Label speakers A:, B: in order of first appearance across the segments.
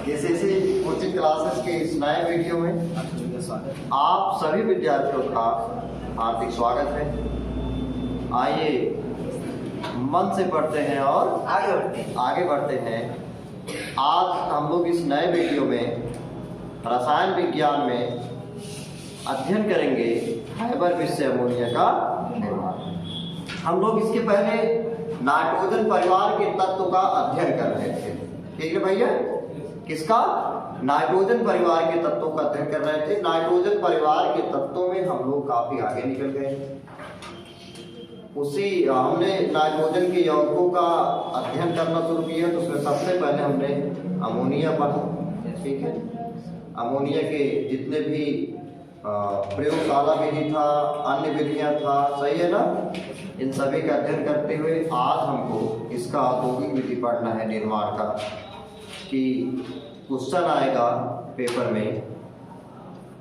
A: KCC coaching classes के इस नए वीडियो में आप सभी विद्यार्थियों का हार्दिक स्वागत है। आइए मन से पढ़ते हैं और आगे बढ़ते हैं। आज हम लोग इस नए वीडियो में रसायन विज्ञान में अध्ययन करेंगे हाइपर विषय अमोनिया का निर्माण। हम लोग इसके पहले नाइट्रोजन परिवार के तत्व का अध्ययन कर रहे थे, ठीक है भैया? किसका? नाइट्रोजन परिवार के तत्वों का अध्ययन कर रहे थे। नाइट्रोजन परिवार के तत्वों में हम लोग काफी आगे निकल गए। उसी हमने नाइट्रोजन के यौगिकों का अध्ययन करना शुरू किया, तो उसमें सबसे पहले हमने अमोनिया पढ़ा, ठीक है? अमोनिया के जितने भी प्रयोगशाला विधि था, अन्य विधियां था, सही है ना? इन सभी का अध्ययन करते हुए आज हमको इसका औद्योगिक विधि पढ़ना है निर्माण का। कि क्वेश्चन आएगा पेपर में,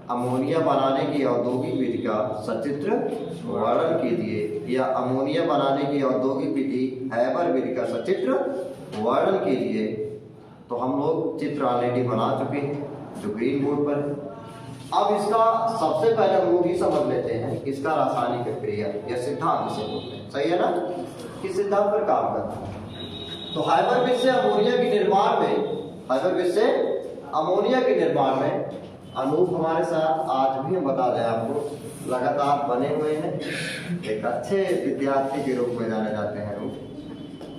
A: अमोनिया बनाने की औद्योगिक विधि का सचित्र वर्णन कीजिए, या अमोनिया बनाने की औद्योगिक विधि हैबर विधि का सचित्र वर्णन कीजिए। तो हम लोग चित्र ऑलरेडी बना चुके हैं जो ग्रीन बोर्ड पर है। अब इसका सबसे पहले हम लोग ही समझ लेते हैं इसका रासायनिक क्रिया या सिद्धांत इसे बोलते हैं, सही है ना? किस सिद्धांत पर काम करता है? तो हाइपर विषय अमोनिया के निर्माण में, हाइपर विषय अमोनिया के निर्माण में अनूप हमारे साथ आज भी हम बता दें आपको लगातार बने हुए हैं। एक अच्छे विद्यार्थी के रूप में जाने जाते हैं अनूप।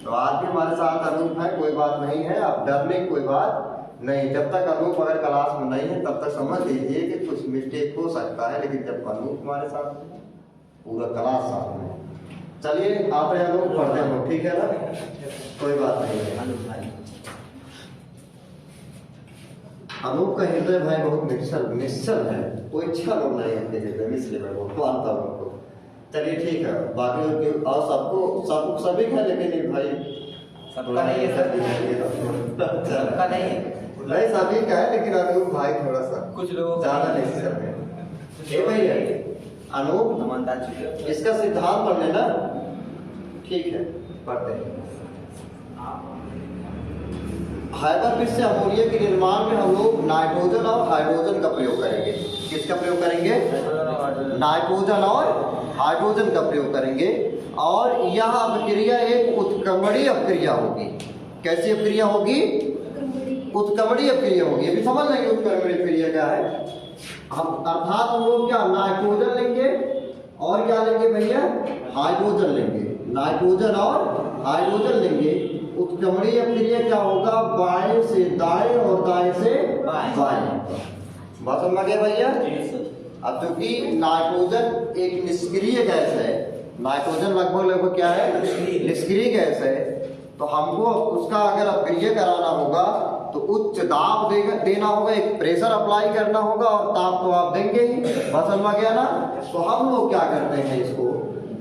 A: तो आज भी हमारे साथ अनूप है, कोई बात नहीं है, आप डरने की कोई बात नहीं। जब तक अनूप अगर क्लास में नहीं है तब तक समझ लीजिए कि कुछ मिस्टेक हो सकता है, लेकिन जब अनूप हमारे साथ पूरा क्लास साथ में। चलिए आप अनूप पढ़ते हो, ठीक है ना? कोई बात नहीं है। अनूप का हृदय भाई बहुत निश्चल है, कोई छल नहीं है हृदय में, इसलिए मैं मानता हूँ उनको। चलिए ठीक है, बाकी और सबको सभी है, लेकिन भाई सबका नहीं है, सबका नहीं है, नहीं सभी का है, लेकिन अनूप भाई थोड़ा सा कुछ लोग ज्यादा नहीं कर रहे हैं। भैया अनूप इसका सिद्धांत पढ़ लेना, ठीक है? पढ़ते हैं। हाइपर विषय अमोनिया के निर्माण में हम लोग नाइट्रोजन और हाइड्रोजन का प्रयोग करेंगे। किसका प्रयोग करेंगे? नाइट्रोजन और हाइड्रोजन का प्रयोग करेंगे। और यह अभिक्रिया एक उत्क्रमणीय अभिक्रिया होगी। कैसी अभिक्रिया होगी? उत्क्रमणीय अभिक्रिया होगी। अभी समझ लेंगे उत्क्रमणीय अभिक्रिया क्या है। अर्थात हम लोग क्या नाइट्रोजन लेंगे और क्या लेंगे भैया? हाइड्रोजन लेंगे। नाइट्रोजन और हाइड्रोजन लेंगे। उत्क्रमणीय अभिक्रिया क्या होगा? बाएं से दाएं और दाएं से बाएं। बात समझ में गया भैया? अब क्योंकि नाइट्रोजन एक निष्क्रिय गैस है, नाइट्रोजन लगभग क्या है? निष्क्रिय गैस है। तो हमको उसका अगर अभिक्रिया कराना होगा तो उच्च दाब देना होगा, एक प्रेशर अप्लाई करना होगा, और ताप तो आप देंगे ही। बात समझ में गया ना? तो हम लोग क्या करते हैं, इसको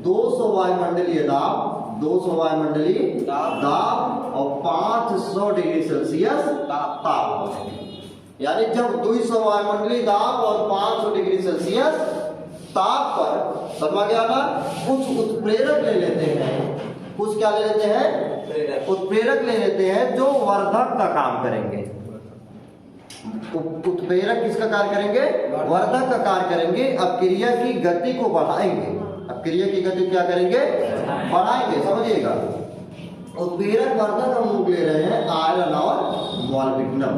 A: 200 वायुमंडलीय दाब, 200 वायुमंडलीय दाब और 500 डिग्री सेल्सियस ताप। यानी जब 200 वायुमंडलीय दाब और 500 डिग्री सेल्सियस ताप पर, समझ गया ना, कुछ उत्प्रेरक ले लेते हैं। कुछ क्या ले लेते हैं? उत्प्रेरक ले लेते हैं जो वर्धक का काम करेंगे। उत्प्रेरक किसका कार्य करेंगे? वर्धक का कार्य करेंगे। अभिक्रिया की गति को बढ़ाएंगे। अभिक्रिया की गति क्या करेंगे? बढ़ाएंगे। समझिएगा, उत्प्रेरक वर्धक हम लोग ले रहे हैं आयरन और मॉलिब्डेनम।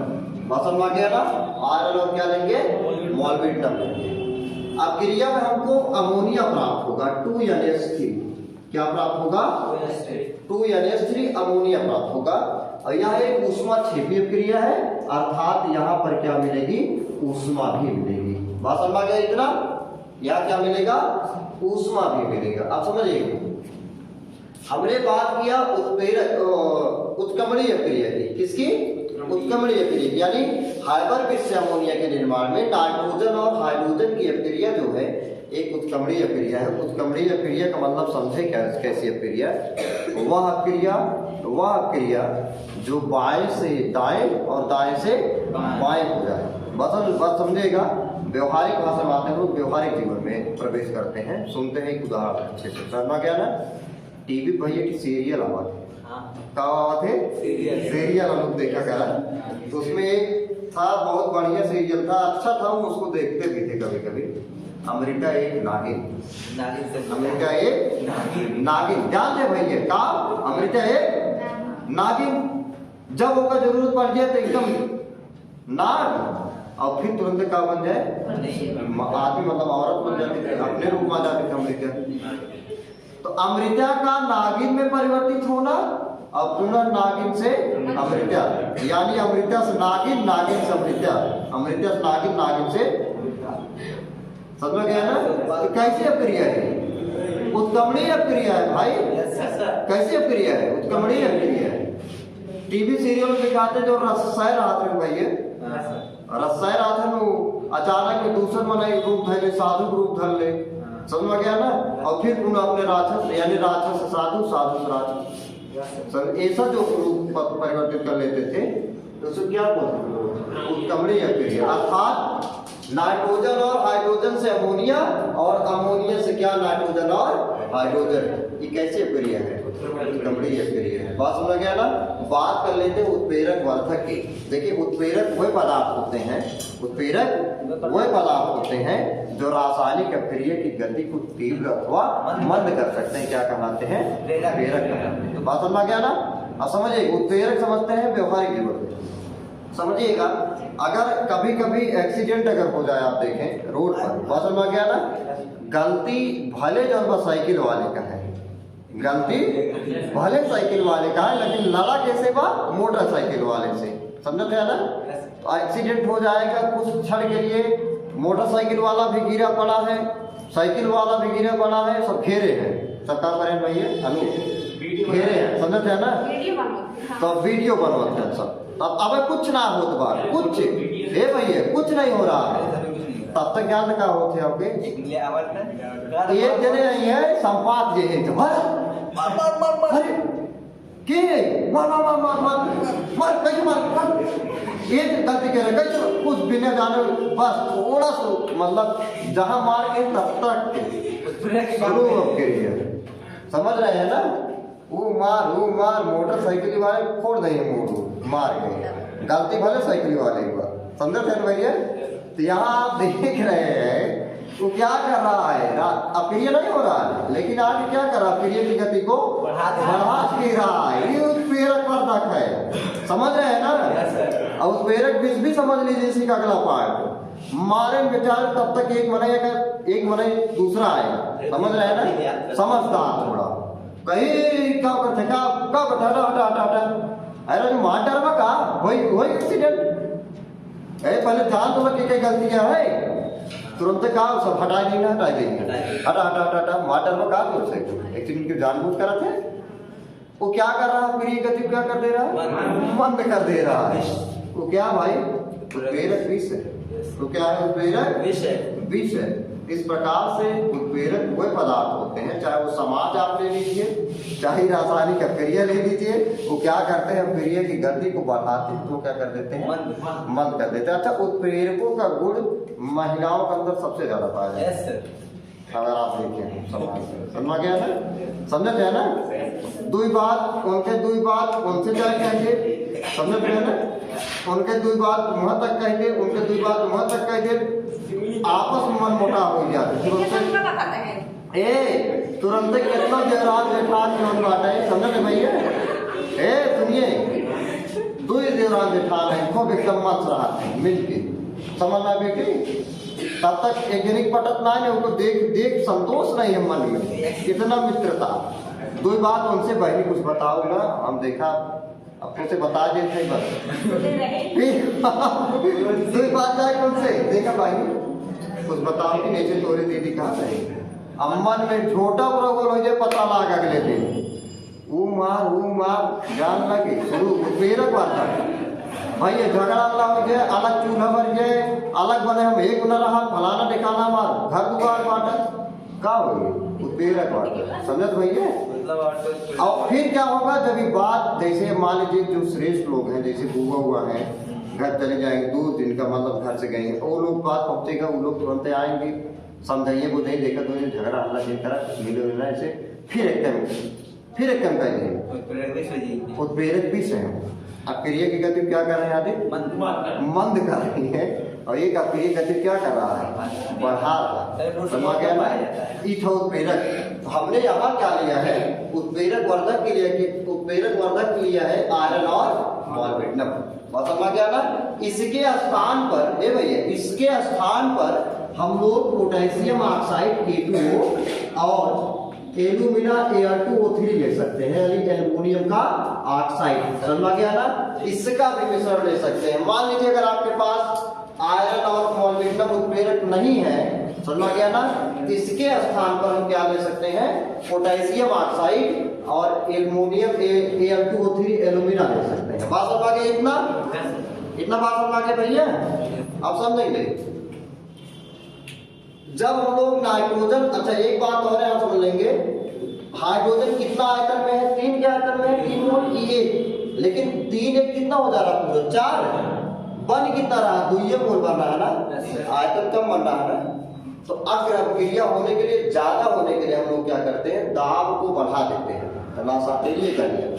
A: समझ में गया ना? आयरन और क्या लेंगे? मॉलिब्डेनम लेंगे। अभिक्रिया में हमको अमोनिया प्राप्त होगा, 2NH3। क्या प्राप्त होगा? 2NH3 अमोनिया प्राप्त होगा। और यह एक ऊष्माक्षेपी अभिक्रिया है, अर्थात यहाँ पर क्या मिलेगी? ऊष्मा भी मिलेगी। बात समझ में गया इतना? यहाँ क्या मिलेगा? ऊष्मा भी मिलेगा। अब समझिए, हमने बात किया उत्क्रमणीय अभिक्रिया की। किसकी? उत्क्रमणीय अभिक्रिया, यानी हाइपर विषय अमोनिया के निर्माण में नाइट्रोजन और हाइड्रोजन की अभिक्रिया जो है एक उत्क्रमणीय अभिक्रिया है। उत्क्रमणीय अभिक्रिया का मतलब समझे क्या? कैसी अभिक्रिया? वह अभिक्रिया जो बाएं से दाएं और दाएं से बाएं हो जाए। बात समझेगा। व्यवहारिक भाषा में आते हैं, लोग व्यवहारिक जीवन में प्रवेश करते हैं, सुनते हैं एक उदाहरण अच्छे से। समझ गया ना? टीवी भैया की सीरियल आवा थे, क्या आवा थे? सीरियल हम लोग देखा करा। तो उसमें एक था बहुत बढ़िया सीरियल था, अच्छा था, हम उसको देखते भी थे कभी कभी। अमेरिका एक नागिन, अमेरिका एक नागिन, जानते भैया का? अमेरिका एक नागिन, जब ओका जरूरत पड़ जाए तो एकदम नाग, और फिर तुरंत क्या बन जाए? आदमी, मतलब औरत बन जाती थी, अपने रूप में आ जाती थी अमेरिका। तो अमृता का नागिन में परिवर्तित होना और पुनः नागिन से अमृता, यानी अमृता से नागिन, नागिन से अमृता, अमृता से नागिन, नागिन से, समझ में गया ना? तो कैसी अक्रिया है? उत्क्रमणीय अक्रिया है भाई। कैसी अक्रिया है? उत्क्रमणीय अक्रिया है। टीवी सीरियल में दिखाते जो रसाय रहा थे भैया, रसाय रहा था वो अचानक दूसर मन रूप धर ले, साधु रूप धर ले, समझ में गया ना? और फिर पुनः अपने राक्षस, यानी राक्षस से साधु, साधु से राक्षस, सब ऐसा जो रूप परिवर्तित कर लेते थे, तो उसे क्या बोलते? उत्क्रमणीय अक्रिया। अर्थात नाइट्रोजन और हाइड्रोजन से अमोनिया, और अमोनिया से क्या? नाइट्रोजन और हाइड्रोजन। ये कैसी अक्रिया है? उत्क्रमणीय अक्रिया है। बात समझ गया ना? बात कर लेते हैं उत्प्रेरक वर्धक की। देखिए, उत्प्रेरक वह पदार्थ होते हैं, उत्प्रेरक वह पदार्थ होते हैं जो रासायनिक अक्रिया की गति को तीव्र अथवा मंद कर सकते हैं। क्या कहलाते हैं? प्रेरक कहलाते हैं। बात समझ गया ना? अब समझिए, उत्प्रेरक समझते हैं व्यवहारिक जीवन में। समझिएगा, अगर कभी कभी एक्सीडेंट अगर हो जाए, आप देखें रोड पर, बात समझ गया ना? गलती भले जो साइकिल वाले का है, गलती भले साइकिल वाले का है, लेकिन लड़ा कैसे बा? मोटरसाइकिल वाले से। समझते हैं ना? तो एक्सीडेंट हो जाएगा कुछ क्षण के लिए, मोटरसाइकिल वाला भी गिरा पड़ा है, साइकिल वाला भी गिरा पड़ा है, सब घेरे हैं। सब काम करें भैया, घेरे हैं, समझते हैं ना? तो वीडियो बनवाते हैं सब। अब कुछ ना हो तो बात, कुछ हे भैया कुछ नहीं हो रहा है, तब तक ज्ञान का होते हैं आपके एक जने नहीं है संपात जे है के मार मार मार मार मार मार कैसे मार एक गलती कर रहे कैसे कुछ बिना जाने, बस थोड़ा सा मतलब जहां मार के तब तक शुरू करिए। समझ रहे हैं ना? वो मार मोटरसाइकिल वाले फोड़ देंगे मुंह मार के, गलती भले साइकिल वाले की बात। समझे थे भैया? तो यहाँ आप देख रहे हैं वो क्या कर रहा है, अप्रिय नहीं हो रहा है, लेकिन आगे क्या कर रहा है? प्रिय की गति को बढ़ा के रहा है। ये उत्प्रेरक वर्धक है। समझ रहे हैं ना? और उत्प्रेरक विष भी समझ लीजिए इसी का अगला पार्ट। मारे विचार तब तक एक मने दूसरा आएगा। समझ रहे हैं ना? समझदार थोड़ा कहीं क्या करते हटा अरे जो मार डालवा का वही एक्सीडेंट है। पहले जान तो लगे क्या गलतियां है, तुरंत कहा सब हटा देंगे हटा मार डालवा का तो एक्सीडेंट की जानबूझ करा थे। वो क्या कर रहा है? प्रिय गति क्या कर दे रहा है? बंद कर दे रहा है। वो क्या भाई? उत्प्रेरक विष है। तो क्या है? उत्प्रेरक विष है। इस प्रकार से उत्प्रेरक वह पदार्थ होते हैं, चाहे वो समाज आप ले लीजिए, चाहे रासायनिक अक्रिया ले लीजिए, वो क्या करते हैं? अक्रिया की गति को बढ़ाते हैं, तो क्या कर देते हैं? मंद कर देते हैं। अच्छा, उत्प्रेरकों का गुण महिलाओं के अंदर सबसे ज्यादा पाया जाता है। अगर आप देखें समझ गया ना? समझते हैं ना? दुई बात उनसे जाए कहेंगे, समझते हैं ना? उनके दुई बात वहां तक कहेंगे, उनके दुई बात वहां तक कहेंगे, आपस में मन मोटा हो जाते तुरंत कितना देवराज जेठान में बात है। समझ भैया? सुनिए, दो देवराज जेठान है, खूब एकदम मस्त रहा है मिलके, समझना बेटी? तब तक एक जनिक पटत ना है, उनको देख संतोष नहीं है मन में, इतना मित्रता। दो बात उनसे बहनी कुछ बताओ ना, हम देखा अपने से बता देते बस। दो बात जाए उनसे देखा बहनी कुछ बताओ कि नीचे तोरे दीदी कहाँ है? अम्मन में छोटा बड़ा बोल हो जाए, पता लाग अगले दिन वो मार जान लगे शुरू उत्प्रेरक वाला भैया झगड़ा अल्लाह हो जाए, अलग चूल्हा भर जाए, अलग बने हम एक न रहा, फलाना ठिकाना मार घर दुआर बांटा का हो उत्प्रेरक वाला। समझ भैया? और फिर क्या होगा जब ये बात, जैसे मान लीजिए जो श्रेष्ठ लोग हैं, जैसे बुआ हुआ है, घर चले जाएंगे 2 दिन का मतलब घर से गएंगे, वो लोग बात पहुंचेगा, वो लोग तुरंत आएंगे, समझाइए बुझाइए, देखा तो झगड़ा हल्ला नहीं करा, मिले ऐसे फिर एकदम फिर एक काम करेंगे, उत्प्रेरक भी स्वयं। अब क्रिया की गति क्या कर रहे हैं आगे? मंद कर रही है, और एक क्रिया गति क्या कर रहा है? बढ़ा रहा है। समझ गया ना? ईथ उत्प्रेरक। हमने यहाँ क्या लिया है? उत्प्रेरक वर्धक के लिए, उत्प्रेरक वर्धक लिया है आयरन और मॉलिब्डेनम। बात समझ गया ना? इसके स्थान पर भैया, इसके स्थान पर हम लोग पोटेशियम ऑक्साइड K2O और एल्यूमिना Al2O3 ले सकते हैं, यानी एल्युमिनियम का ऑक्साइड। समझ गया ना? इसका भी मिश्रण ले सकते हैं। मान लीजिए अगर आपके पास आयरन और मॉलिब्डेनम उत्प्रेरक नहीं है, समझ गया ना, इसके स्थान पर हम क्या ले सकते हैं? पोटेशियम ऑक्साइड और एल्युमिनियम Al2O3 एल्यूमिना ले सकते हैं। बात समझ गया? इतना बात समझ गया भैया? अब समझेंगे जब हम लोग नाइट्रोजन, अच्छा एक बात और है समझ लेंगे, हाइड्रोजन कितना आयतन में है? 3 के आयतन में है, 3 मोल E1, लेकिन 3 एक कितना हो जा रहा है? पूरा 4 बन कितना रहा? 2 मोल बन रहा है ना, आयतन कम बन रहा है ना। तो अग्र क्रिया होने के लिए, ज्यादा होने के लिए हम लोग क्या करते हैं? दाब को बढ़ा देते हैं। तो लासातेलिए का नियम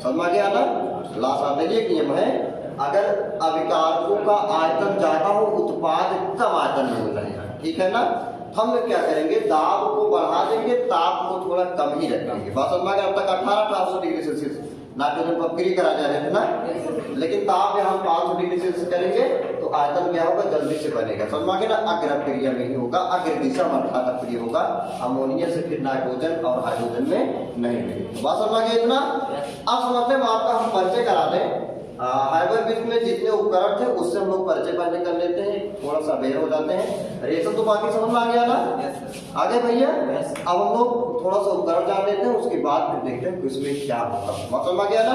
A: समझ गया ना? लासातेलिए नियम है, अगर अभिकारकों का आयतन ज्यादा हो, उत्पाद कम आयतन में हो जाएगा, ठीक है ना? हम क्या करेंगे? दाब को बढ़ा देंगे, ताप को थोड़ा कम ही रखेंगे। बस समझ गया? अब तक 1800 डिग्री सेल्सियस नाइट्रोजन को अपग्रेड करा जा रहे थे ना, लेकिन ताप यहाँ 500 डिग्री सेल्सियस करेंगे तो आयतन क्या होगा? जल्दी से बनेगा। समझ गया ना? अग्र क्रिया में ही होगा, अग्र दिशा में अर्थात अप्रिय होगा। अमोनिया से फिर नाइट्रोजन और हाइड्रोजन में नहीं मिलेगा। बात समझ गया इतना? अब समझते हैं, आपका हम परिचय करा दें। हाइबर विथ में जितने उपकरण थे उससे हम लोग परिचय पहले कर लेते हैं, थोड़ा सा बेर हो जाते हैं। रेशन तो बाकी समझ में आ गया ना? आगे भैया अब हम लोग थोड़ा सा उपकरण जान लेते हैं, उसके बाद फिर देखते हैं इसमें क्या होगा। समझ गया ना?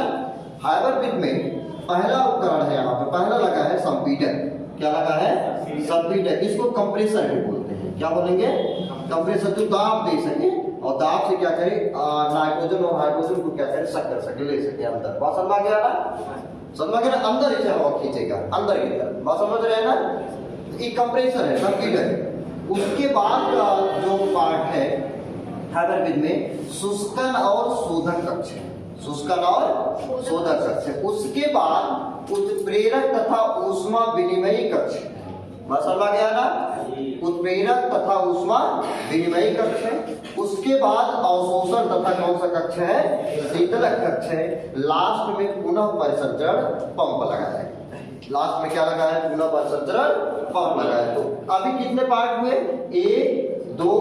A: हाइबर विथ में पहला उपकरण है, यहाँ पे पहला लगा है संपीडक। क्या लगा है? संपीडक। इसको कंप्रेसर भी बोलते हैं। क्या बोलेंगे? कंप्रेसर, जो दाब दे सके और दाब से क्या करे? नाइट्रोजन और हाइड्रोजन को क्या करे? शक्कर सके, ले सके अंदर। बात समझ गया ना? समझ गया ना? अंदर इसे हवा खींचेगा, अंदर की तरफ। बात समझ रहे हैं ना? ये कंप्रेसर है, संपीडक। उसके बाद का जो पार्ट है हाइबर विथ में, शुष्कन और शोधक कक्ष है। शुष्कन और शोधक कक्ष है। उसके बाद उत्प्रेरक तथा ऊष्मा विनिमयी कक्ष है। बस समझ गया ना? उत्प्रेरक तथा ऊष्मा विनिमयी कक्ष है। उसके बाद अवशोषण तथा कौन सा कक्ष है? शीतलक कक्ष है। लास्ट में पुनः परिसंचरण पंप लगा है। लास्ट में क्या लगा है? पुनः परिसंचरण पंप लगा है। तो अभी कितने पार्ट हुए? 1 2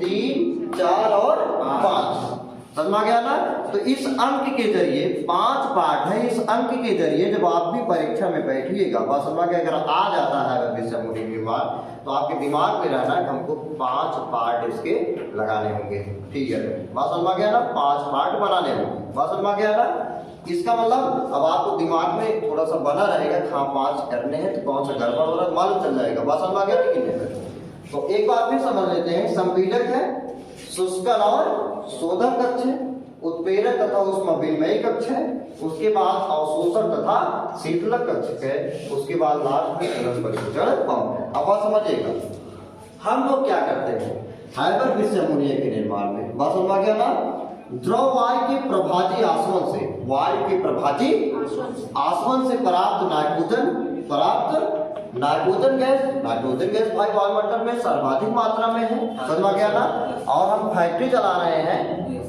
A: 3 4 और 5। समझ गया ना? तो इस अंक के जरिए 5 पार्ट है। इस अंक के जरिए जब आप भी परीक्षा में बैठिएगा, बात समझ गया, अगर आ जाता है दिमाग, तो आपके दिमाग में रहना है हमको 5 पार्ट इसके लगाने होंगे। ठीक है, बात समझ गया ना? 5 पार्ट बनाने होंगे। बात समझ गया ना? इसका मतलब अब आपको दिमाग में थोड़ा सा बना रहेगा, हाँ 5 करने हैं तो कौन सा गड़बड़ हो रहा है मालूम चल जाएगा। बात समझ गया? लेकिन तो एक बार फिर समझ लेते हैं। संपीडक है, शुष्कन और शोधक कक्ष है, उत्प्रेरक तथा ऊष्मा विनिमयी कक्ष है, उसके बाद अवशोषण तथा शीतलक कक्ष है, उसके बाद लास्ट में पुनः परिसंचरण पंप है। अब बात समझिएगा, हम लोग क्या करते हैं हाइबर विथ से अमोनिया के निर्माण में। बात समझ गया ना? द्रव वायु के प्रभाजी आसवन से, वायु के प्रभाजी आसवन से प्राप्त नाइट्रोजन गैस भाई वायुमंडल में सर्वाधिक मात्रा में है। समझ गया ना? और हम फैक्ट्री चला रहे हैं,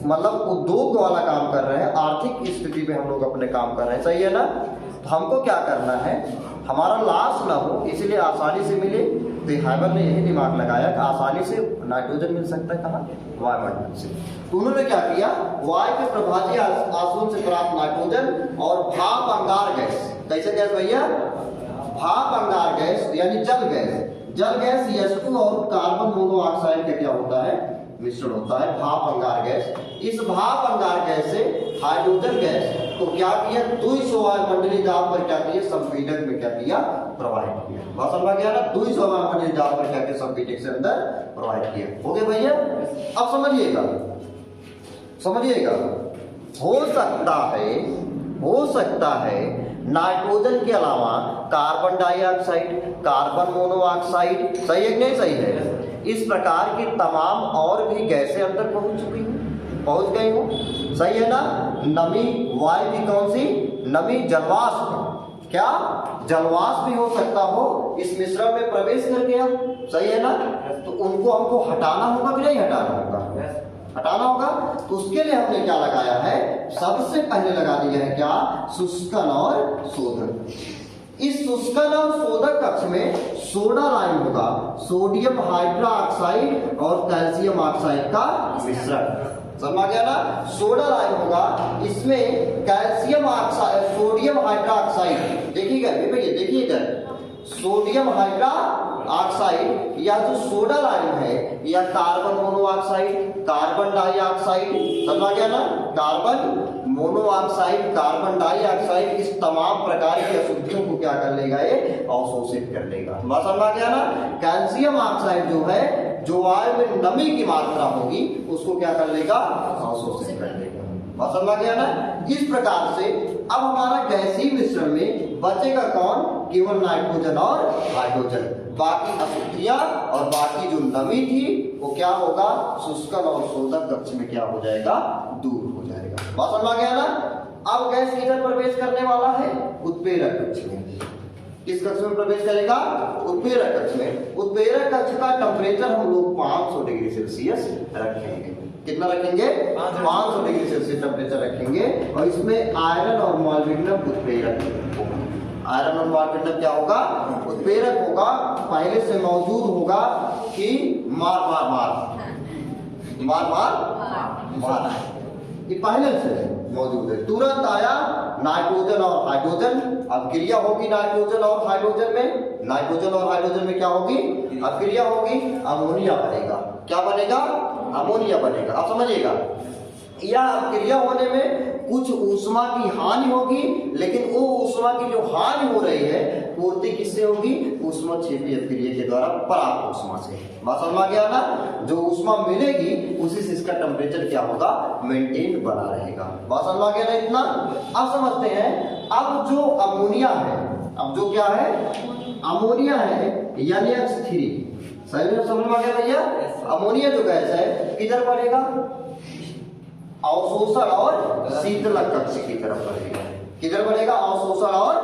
A: मतलब उद्योग वाला काम कर रहे हैं, आर्थिक स्थिति में हम लोग अपने काम कर रहे हैं। सही है ना? तो हमको क्या करना है, हमारा लॉस ना हो, इसलिए आसानी से मिले। तो हाइबर ने यही दिमाग लगाया कि आसानी से नाइट्रोजन मिल सकता है कहाँ? वायुमंडल से। तो उन्होंने क्या किया, वायु के प्रभाजी आसवन से प्राप्त नाइट्रोजन और भाप अंगार गैस। कैसे गैस भैया? भाप अंगार गैस यानी जल गैस H2 और कार्बन मोनोऑक्साइड का क्या होता है? मिश्रण होता है, भाप अंगार गैस। इस भाप अंगार गैस से हाइड्रोजन गैस को क्या किया? 200 वायुमंडलीय दाब पर क्या किया? संपीडक में क्या किया? प्रवाहित किया। बात समझ गया ना? 200 वायुमंडलीय दाब पर क्या किया? संपीडक से अंदर प्रवाहित किया। हो गया भैया? अब समझिएगा, हो सकता है नाइट्रोजन के अलावा कार्बन डाइऑक्साइड, कार्बन मोनोऑक्साइड, सही है कि नहीं सही है? इस प्रकार की तमाम और भी गैसें अंदर पहुंच चुकी हैं। पहुंच गई हूं, सही है ना। नमी वायु की कौन सी, नमी जलवाष्प, क्या जलवाष्प भी हो सकता हो इस मिश्रण में प्रवेश कर गया, सही है ना। तो उनको हमको हटाना होगा कि नहीं हटाना होगा, हटाना होगा। तो उसके लिए हमने क्या लगाया है, सबसे पहले लगा दिया है क्या, शुष्कन और शोधक। इस शुष्कन और शोधक कक्ष में सोडा लाइम होगा, सोडियम हाइड्रोक्साइड और कैल्शियम ऑक्साइड का मिश्रण, समझ गया ना। सोडा लाइम होगा, इसमें कैल्शियम ऑक्साइड, सोडियम हाइड्रोक्साइड, देखिएगा भैया देखिएगा, सोडियम हाइड्रोक्साइड या जो सोडा लाइम है या कार्बन मोनोऑक्साइड, कार्बन डाइऑक्साइड, समझ गया ना, कार्बन मोनोऑक्साइड, कार्बन डाइऑक्साइड, इस तमाम प्रकार की अशुद्धियों को क्या कर लेगा, ये अवशोषित कर लेगा, समझ गया ना। कैल्शियम ऑक्साइड जो है, जो वायु में नमी की मात्रा होगी उसको क्या कर लेगा, अवशोषित कर लेगा, समझ गया ना। इस प्रकार से अब हमारा गैसीय मिश्रण में बचेगा कौन, केवल नाइट्रोजन और हाइड्रोजन, बाकी अशुद्धियां और बाकी जो नमी थी वो क्या होगा, शुष्कन और शोधक कक्ष में क्या हो जाएगा, दूर हो जाएगा, बात समझ गया ना। अब गैस किधर प्रवेश करने वाला है, उत्प्रेरक कक्ष में। किस कक्ष में प्रवेश करेगा, उत्प्रेरक कक्ष में। उत्प्रेरक कक्ष का टेम्परेचर हम लोग 500 डिग्री सेल्सियस रखेंगे, कितना रखेंगे, 500 डिग्री सेल्सियस टेम्परेचर रखेंगे। और इसमें आयरन और मॉलिब्डेनम उत्प्रेरक होगा, आयरन और मॉलिब्डेनम क्या होगा, उत्प्रेरक होगा। पहले से मौजूद होगा कि मार मार मार मार मार मार, ये पहले से मौजूद है। तुरंत आया नाइट्रोजन और हाइड्रोजन, अब क्रिया होगी नाइट्रोजन और हाइड्रोजन में, नाइट्रोजन और हाइड्रोजन में क्या होगी, अब क्रिया होगी, अमोनिया बनेगा, क्या बनेगा, अमोनिया बनेगा। अब समझिएगा, यह क्रिया होने में कुछ ऊष्मा की हानि होगी, लेकिन वो ऊष्मा की जो हानि हो रही है पूर्ति किससे होगी, ऊष्मा क्षेपीय क्रिया के द्वारा प्राप्त ऊष्मा से, बात समझ गया ना। जो ऊष्मा मिलेगी उसी से इसका टेम्परेचर क्या होगा, मेंटेन बना रहेगा, बात समझ गया ना इतना। अब समझते हैं, अब जो अमोनिया है, अब जो क्या है, अमोनिया है NH3, सही में समझ में गया भैया। अमोनिया जो गैस है किधर बढ़ेगा, अवशोषण और शीतलक कक्ष की तरफ बढ़ेगा, किधर बढ़ेगा, अवशोषण और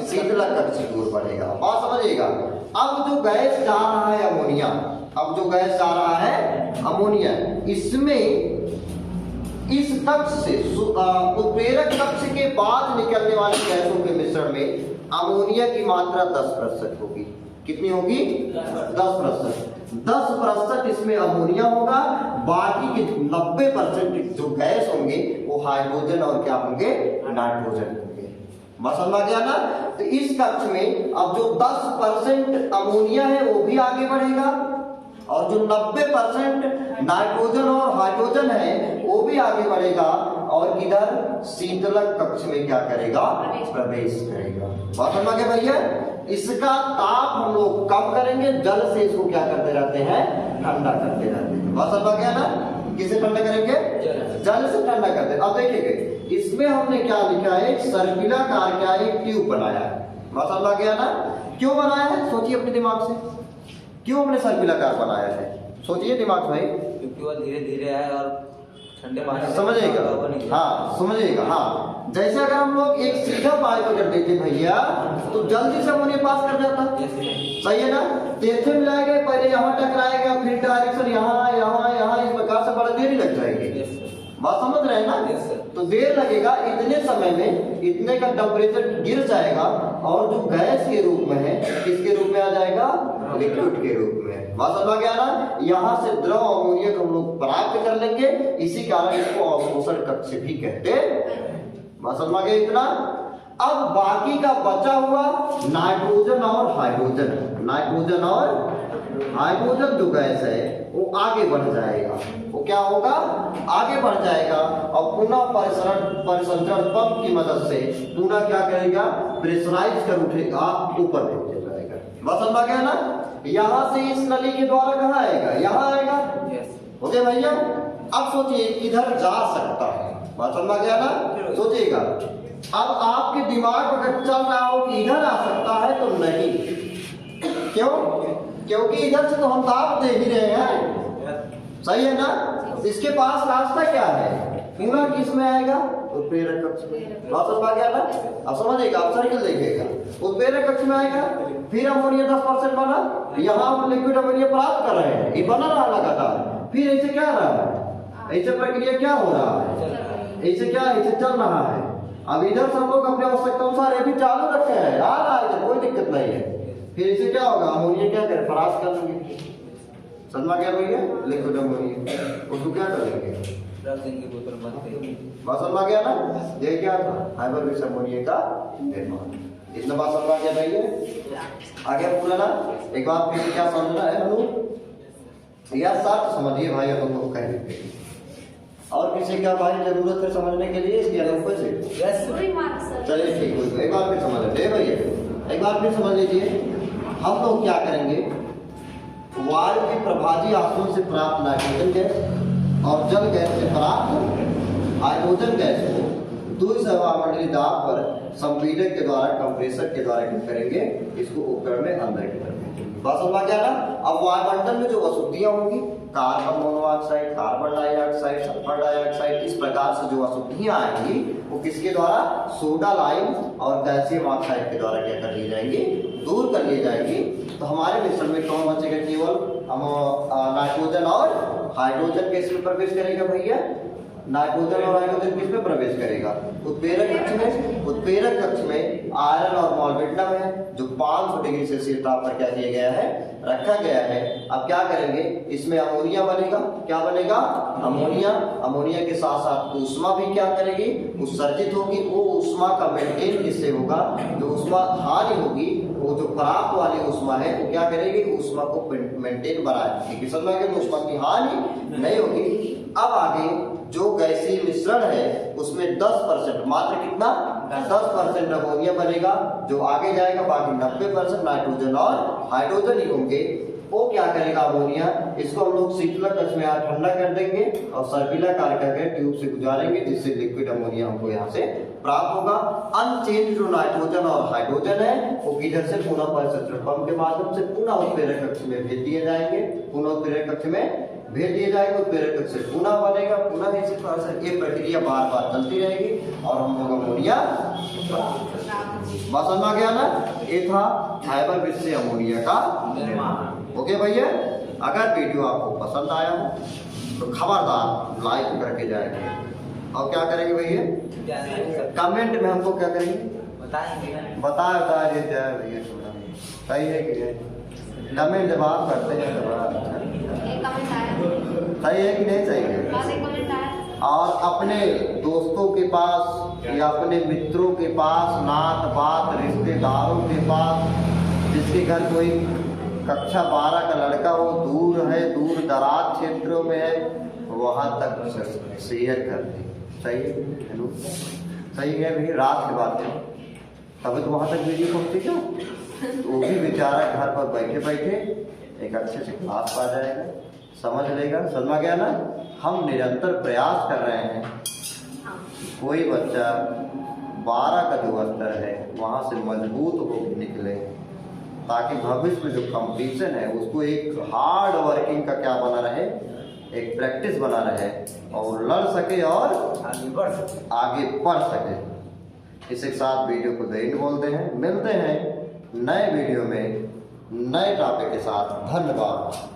A: शीतलक कक्ष की ओर बढ़ेगा, बात समझिएगा। अब जो गैस जा रहा है अमोनिया, अब जो गैस जा रहा है अमोनिया, इसमें इस कक्ष से उत्प्रेरक कक्ष के बाद निकलने वाली गैसों के मिश्रण में अमोनिया की मात्रा 10% होगी, कितनी होगी, 10%। 10% इसमें अमोनिया होगा, बाकी के 90% जो गैस होंगे वो हाइड्रोजन और क्या होंगे, नाइट्रोजन होंगे, बस समझ गया ना। तो इस कक्ष में अब जो 10% अमोनिया है वो भी आगे बढ़ेगा, और जो 90% नाइट्रोजन और हाइड्रोजन है वो भी आगे बढ़ेगा, और किधर, शीतलक कक्ष में क्या करेगा, प्रवेश करेगा, बात समझ गए भैया। इसका ताप हम लोग कम करेंगे, जल से इसको क्या करते रहते हैं, ठंडा करते रहते हैं, बात समझ गया ना। किसे ठंडा करेंगे, जल से ठंडा करते हैं। अब देखिए इसमें हमने क्या लिखा है, एक सर्पिलाकार का एक ट्यूब बनाया है, बात समझ गया ना। क्यों बनाया है, सोचिए अपने दिमाग से, क्यों हमने सर्पिलाकार बनाया है, सोचिए दिमाग भाई,
B: क्योंकि वो धीरे धीरे है और ठंडे पानी
A: समझिएगा, हाँ समझिएगा, हाँ जैसे अगर हम लोग एक सीधा पाइप कर देते भैया तो जल्दी से अमोनिया पास कर जाता, सही है ना। तेथे मिलाएंगे, पहले यहाँ टकराएगा, फिर डायरेक्शन यहाँ यहाँ यहाँ, इस प्रकार से बड़ा देरी लग जाएगी, बात समझ रहे हैं ना। तो देर लगेगा, इतने समय में इतने का टेम्परेचर गिर जाएगा, और जो गैस के रूप में है किसके रूप में आ जाएगा, लिक्विड के रूप में, बात समझ गया ना। यहाँ से द्रव अमोनिया को हम लोग प्राप्त कर लेंगे, इसी कारण इसको अवशोषण कक्ष भी कहते, बात समझ गए इतना। अब बाकी का बचा हुआ नाइट्रोजन और हाइड्रोजन, नाइट्रोजन और हाइड्रोजन जो गैस है वो आगे बढ़ जाएगा, वो क्या होगा, आगे बढ़ जाएगा, और पुनः परिसंचरण पंप की मदद से पुनः क्या करेगा, प्रेशराइज कर उठेगा, ऊपर भेज जाएगा, बस समझ गया ना। यहाँ से इस नली के द्वारा कहाँ आएगा, यहाँ आएगा, ओके भैया। अब सोचिए किधर जा सकता है, बात समझ गया ना, सोचिएगा। अब आपके दिमाग में अगर चल रहा हो कि इधर आ सकता है तो नहीं, क्यों, क्योंकि इधर से तो हम दाब दे ही रहे हैं, सही है ना। इसके पास रास्ता क्या है, पूरा किस में आएगा, उत्प्रेरक कक्ष में। बात समझ आ गया ना? अब समझिएगा, आप सर्किल देखिएगा, उत्प्रेरक कक्ष में आएगा, फिर अमोनिया 10% बना, यहाँ आप लिक्विड अमोनिया प्राप्त कर रहे हैं, ये बना रहा लगातार, फिर ऐसे क्या रहा है, ऐसे प्रक्रिया क्या हो रहा है, ऐसे क्या, ऐसे चल रहा है। अब इधर से हम लोग अपने आवश्यकता अनुसार ये भी चालू रखे हैं, आ रहा है, कोई दिक्कत नहीं है। फिर इसे क्या होगा, अमोनिया क्या करें, परास कर लेंगे, समझ क्या भैया, लिक्विड अमोनिया, उसको क्या करेंगे,
B: रख देंगे बोतल बंद करके।
A: बात समझ आ गया ना? ये क्या था, हाइपरविस अमोनिया का निर्माण। इतना बात समझ आ गया भैया? आगे पूरा ना, एक बार फिर क्या समझना है हम लोग, या साथ समझिए भाई, हम लोग कह देते हैं। और किसी क्या भाई जरूरत है समझने के लिए, इसके अलावा से चलिए ठीक है, एक बार फिर समझ लेते भैया, एक बार फिर समझ लीजिए। हम लोग क्या करेंगे, वायु की प्रभाजी आसवन से प्राप्त नाइट्रोजन गैस और जल गैस से प्राप्त हाइड्रोजन गैस को दुई सवामंडलीय दाब पर संपीड़क के द्वारा, कंप्रेसर के द्वारा क्या करेंगे, इसको उपकरण में अंदर की तरफ। बात समझ गया ना? अब वायुमंडल में जो अशुद्धियां होंगी, carbon monoxide, carbon dioxide, sulphur dioxide, इस प्रकार से जो अशुद्धियां आएंगी वो किसके द्वारा, सोडा लाइम और कैल्शियम ऑक्साइड के द्वारा क्या कर ली जाएंगी, दूर कर ली जाएंगी। तो हमारे मिश्रण में कौन बचेगा, केवल नाइट्रोजन और हाइड्रोजन किस में प्रवेश करेगा भैया, नाइट्रोजन और हाइड्रोजन किस में प्रवेश करेगा, उत्प्रेरक कक्ष में। उत्प्रेरक कक्ष में आयरन और मॉलिब्डेनम है, जो 500 डिग्री सेल्सियस ताप पर क्या किया गया है, रखा गया है। अब क्या करेंगे, इसमें अमोनिया बनेगा, क्या बनेगा, अमोनिया। अमोनिया के साथ साथ ऊष्मा भी क्या करेगी, उत्सर्जित होगी। वो ऊष्मा का मेंटेन किससे होगा, जो ऊष्मा हानि होगी, वो जो प्राप्त वाली ऊष्मा है वो क्या करेगी, ऊष्मा को मेंटेन बनाएगी, समझ में तो ऊष्मा की हानि नहीं होगी। अब आगे जो गैसीय मिश्रण है उसमें 10% मात्र कितना, 10% अमोनिया बनेगा, जो आगे जाएगा, बाकी 90% नाइट्रोजन और हाइड्रोजन ही होंगे। वो क्या करेगा अमोनिया, इसको हम लोग शीतलक कक्ष में यहाँ ठंडा कर देंगे और सर्पिलाकार करके ट्यूब से गुजारेंगे, जिससे लिक्विड अमोनिया हमको यहाँ से प्राप्त होगा। अनचेंज जो नाइट्रोजन और हाइड्रोजन है वो किधर से, पुनः परिसंचरण पंप के माध्यम से पुनः उत्प्रेरक कक्ष में भेज दिए जाएंगे, पुनः उत्प्रेरक कक्ष में भेज दिए जाएंगे। उत्प्रेरक कक्ष से पुनः बनेगा, पुनः इसी तरह से ये प्रक्रिया बार बार चलती रहेगी और हम लोग अमोनिया, बात समझ में आ गया ना? ये था हाइपरविस से अमोनिया का निर्माण। ओके भैया, अगर वीडियो आपको पसंद आया हो तो खबरदार लाइक करके जाएंगे और क्या करेंगे भैया, कमेंट में हमको क्या करेंगे, बता देते हैं भैया, सही है कि कमेंट जब आप करते हैं सही है कि नहीं सही है। और अपने दोस्तों के पास या अपने मित्रों के पास, नात बात रिश्तेदारों के पास, जिसके घर कोई कक्षा 12 का लड़का हो, दूर है, दूर दराज क्षेत्रों में है, वहाँ तक शेयर कर दें, सही है, हेलो सही है भैया, रात के बाद में तभी तो वहाँ तक वीडियो पहुँची क्या, तो वो भी बेचारा घर पर बैठे बैठे एक अच्छे से क्लास पा जाएगा, समझ लेगा, समझ गया ना? हम निरंतर प्रयास कर रहे हैं, कोई बच्चा 12 का जो स्तर है वहाँ से मजबूत होकर निकले, ताकि भविष्य में जो कंपटीशन है उसको एक हार्ड वर्किंग का क्या बना रहे, एक प्रैक्टिस बना रहे और लड़ सके और आगे बढ़ सके। इसी के साथ वीडियो को द एंड बोलते हैं, मिलते हैं नए वीडियो में नए टॉपिक के साथ। धन्यवाद।